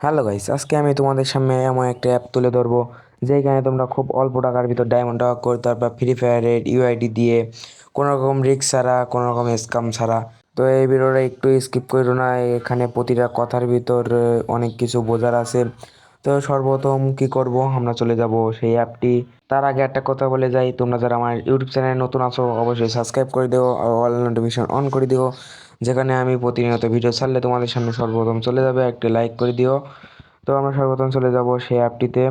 Hello guys, আজকে আমি তোমাদের সামনে এমন একটা অ্যাপ তুলে ধরবো যেখানে তোমরা খুব অল্প টাকার ভিতর ডায়মন্ড টপ করতে পারবা ফ্রি ফায়ারের ইউআইডি দিয়ে, কোনো রকম রিস্ক ছাড়া, কোনো রকম স্ক্যাম ছাড়া। তো এই ভিডিওটা একটু স্কিপ করো না, এখানে প্রতিটা কথার ভিতর অনেক কিছু বোঝার আছে। তো সর্বপ্রথম কি করব, আমরা চলে যাব সেই অ্যাপটি। তার আগে একটা কথা বলে যাই, তোমরা যারা আমার ইউটিউব চ্যানেলে নতুন আছো অবশ্যই সাবস্ক্রাইব করে দিও আর অল নোটিফিকেশন অন করে দিও, যেখানে আমি প্রতিনিয়ত ভিডিও ছাড়লে তোমাদের সামনে সর্বপ্রথম চলে যাবে। একটি লাইক করে দিও। তো আমরা সর্বপ্রথম চলে যাব সেই অ্যাপটিতে।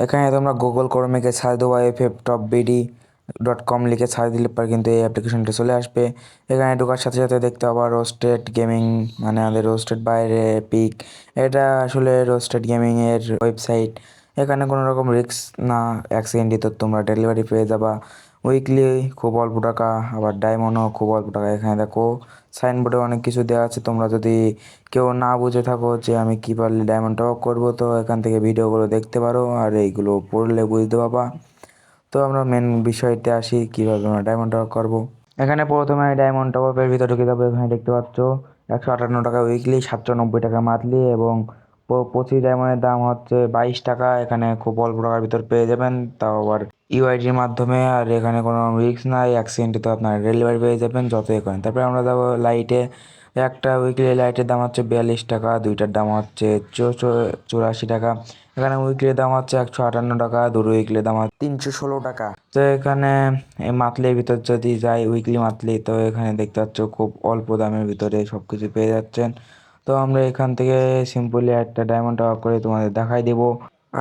এখানে তোমরা গুগল ক্রোমে গিয়ে সার্চ দেবো ff.bd.com লিখে সার্চ দিলে পর কিন্তু এই অ্যাপ্লিকেশনটা চলে আসবে। এখানে ঢোকার সাথে সাথে দেখতে পাবা রোস্টেড গেমিং, মানে আমাদের রোস্টেড বাইরে পিক। এটা আসলে রোস্টেড গেমিং এর ওয়েবসাইট। এখানে কোনো রকম রিস্ক না, এক সেকেন্ডই তো তোমরা ডেলিভারি পেয়ে যাবা উইকলি, খুব অল্প টাকা। আবার ডায়মন্ডও খুব অল্প টাকা। এখানে দেখো সাইনবোর্ডে অনেক কিছু দেওয়া আছে, তোমরা যদি কেউ না বুঝে থাকো যে আমি কী পারলে ডায়মন্ড টপ করবো, তো এখান থেকে ভিডিওগুলো দেখতে পারো আর এইগুলো পড়লে বুঝতে পারবা। তো আমরা মেন বিষয়তে আসি, কীভাবে আমরা ডায়মন্ড টপ করবো। এখানে প্রথমে ডায়মন্ড টপ আপের ভিতরে ঢুকে যাবো। এখানে দেখতে পাচ্ছ 158 টাকা উইকলি, 790 টাকা মান্থলি এবং 25 ডায়মন্ডের দাম হচ্ছে 22 টাকা। এখানে খুব অল্প টাকার ভিতর পেয়ে যাবেন, তাও আবার ইউআইডির মাধ্যমে। আর এখানে কোনো রিস্ক নাই, অ্যাক্সিডেন্টে তো আপনার ডেলিভারি পেয়ে যাবেন যতই করেন। তারপরে আমরা যাবো লাইটে। একটা উইকলি লাইটের দাম হচ্ছে 42 টাকা, দুইটার দাম হচ্ছে 84 টাকা। এখানে উইকলির দাম হচ্ছে 158 টাকা, দুটো উইকলির দাম হচ্ছে 316 টাকা। তো এখানে মান্থলির ভিতর যদি যাই, উইকলি মান্থলি, তো এখানে দেখতে পাচ্ছ খুব অল্প দামের ভিতরে সব কিছু পেয়ে যাচ্ছেন। তো আমরা এখান থেকে সিম্পলি একটা ডায়মন্ড টপ করে তোমাদের দেখাই দেবো।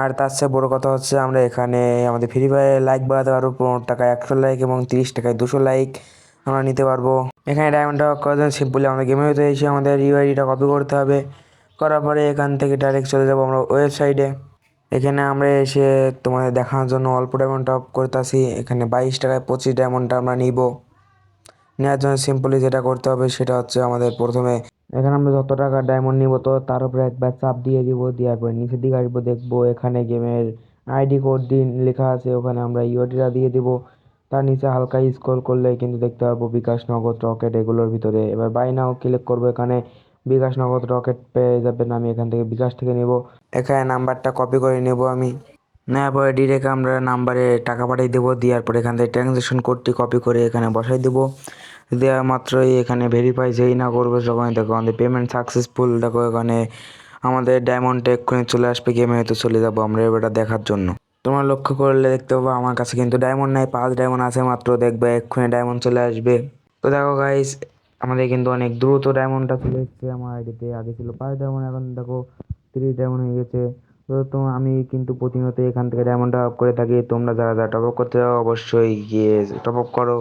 আর তার চেয়ে বড় কথা হচ্ছে আমরা এখানে আমাদের ফ্রি ফায়ারে লাইক বাড়াতে পারবো। 15 টাকায় 100 লাইক এবং 30 টাকায় 200 লাইক আমরা নিতে পারবো। এখানে ডায়মন্ড টপ করার জন্য সিম্পলি আমাদের গেমের ভিতরে এসে আমাদের ইউআইডিটা কপি করতে হবে। করার পরে এখান থেকে ডাইরেক্ট চলে যাবো আমরা ওয়েবসাইটে। এখানে আমরা এসে তোমাদের দেখানোর জন্য অল্প ডায়মন্ড টপ করতেছি। এখানে 22 টাকায় 25 ডায়মন্ডটা আমরা নিব। নেওয়ার জন্য সিম্পলি যেটা করতে হবে সেটা হচ্ছে আমাদের প্রথমে এখানে আমরা যত টাকা ডায়মন্ড নিব তো তার উপরে একবার চাপ দিয়ে দিব। দেওয়ার পরে নিচের দিকে আসবো, দেখবো এখানে গেমের আইডি কোড দিন লেখা আছে, ওখানে আমরা ইউআইডিটা দিয়ে দিব। তার নিচে হালকা স্ক্রল করলে কিন্তু দেখতে পারবো বিকাশ, নগদ, রকেট এগুলোর ভিতরে। এবার বাই নাও ক্লিক করবো, এখানে বিকাশ, নগদ, রকেট পেয়ে যাবেন। আমি এখান থেকে বিকাশ থেকে নিব। এখানে নাম্বারটা কপি করে নেব আমি। নেওয়ার পরে ডিরেক্ট আমরা নাম্বারে টাকা পাঠিয়ে দেবো। দেওয়ার পরে এখান থেকে ট্রানজ্যাকশন কোডটি কপি করে এখানে বসাই দেবো। দেওয়া মাত্রই এখানে ভেরিফাই যেই না করবে যখন দেখো আমাদের পেমেন্ট সাকসেসফুল, দেখো এখানে আমাদের ডায়মন্ডটা এক্ষুনি চলে আসবে। গেমে হয়তো চলে যাবো আমরা এবারটা দেখার জন্য। তোমরা লক্ষ্য করলে দেখতে পাবো আমার কাছে কিন্তু ডায়মন্ড নাই, 5 ডায়মন্ড আছে মাত্র। দেখবে এক্ষুনি ডায়মন্ড চলে আসবে। তো দেখো গাইস, আমাদের কিন্তু অনেক দ্রুত ডায়মন্ডটা চলে এসেছে আমার আইডিতে। আগে ছিল 5 ডায়মন্ড, এখন দেখো 3 ডায়মন্ড হয়ে গেছে। তো আমি কিন্তু প্রতিনিয়ত এখান থেকে ডায়মন্ড টপ আপ করে থাকি। তোমরা যারা যারা টপ আপ করতে চাও অবশ্যই গিয়ে টপ আপ করো।